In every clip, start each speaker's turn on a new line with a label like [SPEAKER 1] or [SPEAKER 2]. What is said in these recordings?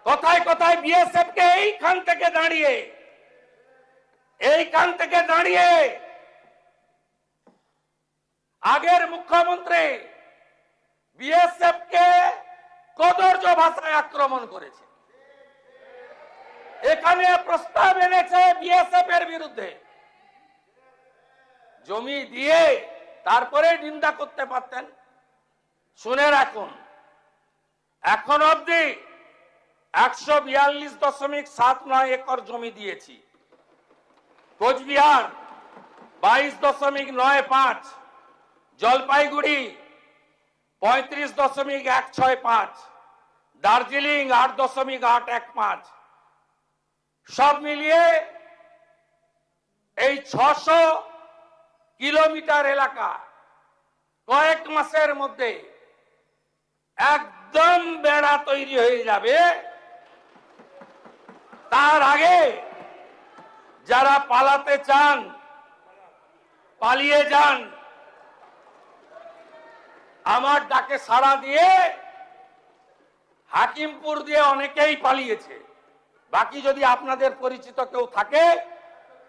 [SPEAKER 1] কথায় কথায় বিএসএফ কে এইখান থেকে দাঁড়িয়ে আগের মুখ্যমন্ত্রী বিএসএফ কে কদর্য ভাষায় আক্রমণ করেছে। এখানে প্রস্তাব এনেছে বিএসএফ এর বিরুদ্ধে। জমি দিয়ে তারপরে নিন্দা করতে পারতেন। শুনে রাখুন, এখন অবধি 142.79 একর জমি দিয়েছি। কোচবিহার 22.95, জলপাইগুড়ি 35.165, দার্জিলিং 8.815, সব মিলিয়ে এই 600 কিলোমিটার এলাকা কয়েক মাসের মধ্যে একদম বেড়া তৈরি হয়ে যাবে। তার আগে যারা পালাতে চান পালিয়ে যান। আমার ডাকে সাড়া দিয়ে হাকিমপুর দিয়ে অনেকেই পালিয়েছে। বাকি যদি আপনাদের পরিচিত কেউ থাকে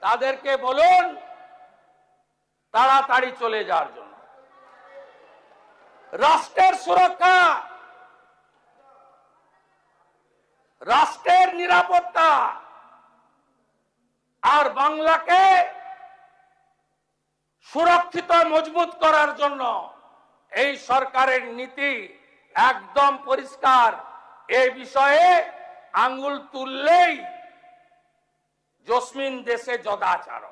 [SPEAKER 1] তাদেরকে বলুন তাড়াতাড়ি চলে যাওয়ার জন্য। রাষ্ট্রের সুরক্ষা, রাষ্ট্রের নিরাপত্তা আর বাংলাকে সুরক্ষিত মজবুত করার জন্য এই সরকারের নীতি একদম পরিষ্কার। এই বিষয়ে আঙ্গুল তুললেই জসমিন দেশে যদাচার।